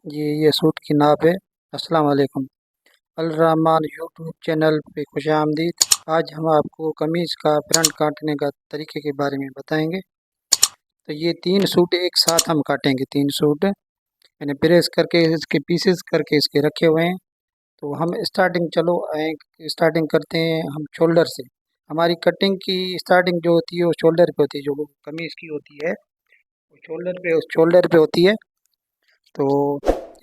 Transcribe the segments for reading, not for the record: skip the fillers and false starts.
ये सूट की नाप है। अस्सलाम वालेकुम। अल रहमान यूट्यूब चैनल पे खुशामदीद। आज हम आपको कमीज़ का फ्रंट काटने का तरीके के बारे में बताएंगे। तो ये 3 सूट एक साथ हम काटेंगे। 3 सूट मैंने प्रेस करके इसके पीसेस करके इसके रखे हुए हैं। तो हम स्टार्टिंग करते हैं हम शोल्डर से। हमारी कटिंग की स्टार्टिंग जो होती है वो शोल्डर पे होती है, जो कमीज़ की होती है वो शोल्डर पे होती है। तो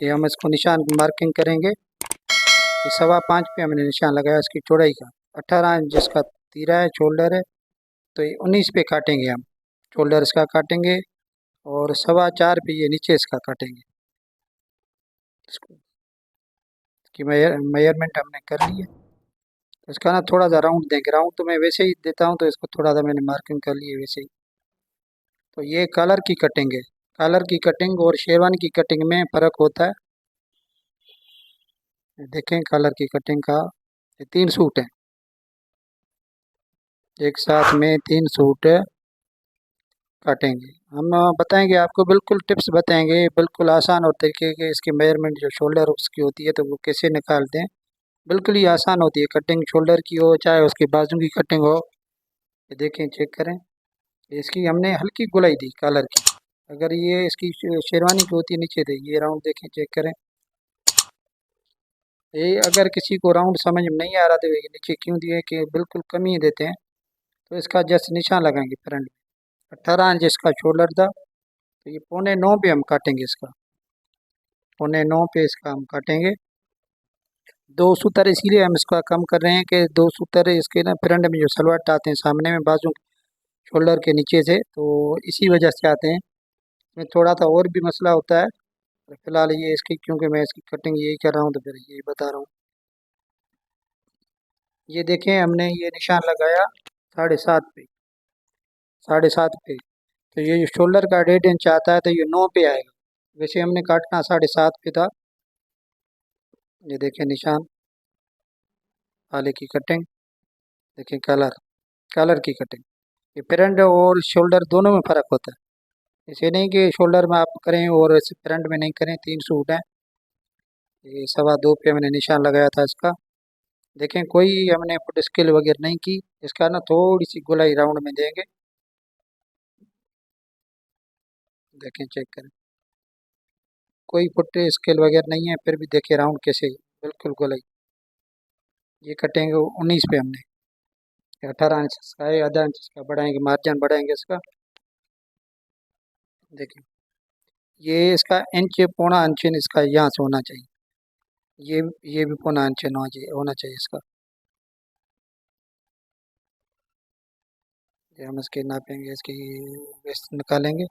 ये हम इसको निशान मार्किंग करेंगे। ये 5.25 पे हमने निशान लगाया इसकी चौड़ाई का। 18 इंच जिसका तीरा है, शोल्डर है, तो ये 19 पे काटेंगे हम। शोल्डर इसका काटेंगे और 4.25 पे ये नीचे इसका काटेंगे। इसको इसकी मेजरमेंट हमने कर ली है। तो इसका ना थोड़ा सा राउंड देंगे। राउंड तो मैं वैसे ही देता हूँ, तो इसको थोड़ा सा मैंने मार्किंग कर ली है वैसे ही। तो ये कलर की कटिंग है। कलर की कटिंग और शेरवानी की कटिंग में फ़र्क होता है। देखें कलर की कटिंग का। ये 3 सूट हैं, एक साथ में 3 सूट काटेंगे। हम बताएंगे आपको, बिल्कुल टिप्स बताएंगे, बिल्कुल आसान और तरीके के। इसकी मेजरमेंट जो शोल्डर उसकी होती है तो वो कैसे निकालते हैं, बिल्कुल ही आसान होती है कटिंग। शोल्डर की हो चाहे उसकी बाजू की कटिंग हो। ये देखें, चेक करें। इसकी हमने हल्की गुलाई दी कलर की। अगर ये इसकी शेरवानी की होती है नीचे थे, ये राउंड देखें, चेक करें। ये अगर किसी को राउंड समझ में नहीं आ रहा तो ये नीचे क्यों दिए कि बिल्कुल कम ही देते हैं। तो इसका जस्ट निशान लगाएंगे फ्रंट में। 18 इंच इसका शोल्डर था, तो ये 8.25 पे हम काटेंगे इसका। 8.25 पे इसका हम काटेंगे। 2 सूतर इसीलिए हम इसका कम कर रहे हैं कि 2 सूतर इसके ना फ्रंट में जो सलवार आते हैं सामने में बाजू शोल्डर के नीचे से, तो इसी वजह से आते हैं। इसमें थोड़ा सा और भी मसला होता है। फिलहाल ये इसकी, क्योंकि मैं इसकी कटिंग यही कर रहा हूँ तो फिर यही बता रहा हूँ। ये देखें, हमने ये निशान लगाया 7.5 पे। 7.5 पे तो ये जो शोल्डर का 1.5 इंच आता है तो ये 9 पे आएगा। वैसे हमने काटना 7.5 पे था। ये देखें निशान, आले की कटिंग। देखें कलर की कटिंग। ये फ्रंट और शोल्डर दोनों में फ़र्क होता है। इसे नहीं कि शोल्डर में आप करें और इसे फ्रंट में नहीं करें। 3 सूट हैं। ये 2.25 पे मैंने निशान लगाया था इसका। देखें, कोई हमने फुट स्केल वगैरह नहीं की। इसका ना थोड़ी सी गोलाई राउंड में देंगे। देखें, चेक करें, कोई फुट स्केल वगैरह नहीं है, फिर भी देखें राउंड कैसे, बिल्कुल गोलाई। ये कटेंगे 19 पे हमने। 18 इंच इसका है, आधा इंच इसका बढ़ाएंगे, मार्जिन बढ़ाएंगे इसका। देखिए, ये इसका इंच, 0.25 इंच इसका यहाँ से होना चाहिए। ये ये भी 0.25 इंच होना चाहिए इसका। ये हम इसके नापेंगे, इसकी वेस्ट निकालेंगे।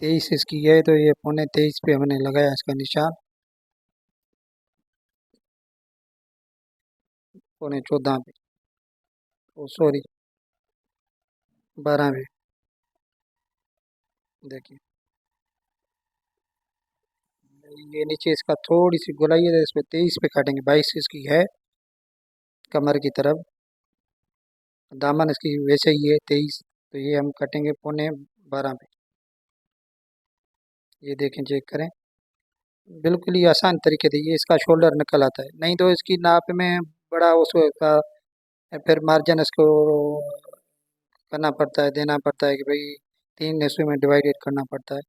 23 इसकी है, तो ये 22.25 पे हमने लगाया इसका निशान। 14.25 पे, ओ सॉरी, 12 पे। देखिए, ये नीचे इसका थोड़ी सी गोलाई है तो इस पे 23 पे काटेंगे। 22 इसकी है कमर की तरफ। दामन इसकी वैसे ही है 23, तो ये हम कटेंगे 11.25 पे। ये देखें, चेक करें, बिल्कुल ही आसान तरीके से ये इसका शोल्डर निकल आता है। नहीं तो इसकी नाप में बड़ा उसका फिर मार्जिन इसको करना पड़ता है, देना पड़ता है कि भाई 3 हिस्सों में डिवाइडेड करना पड़ता है।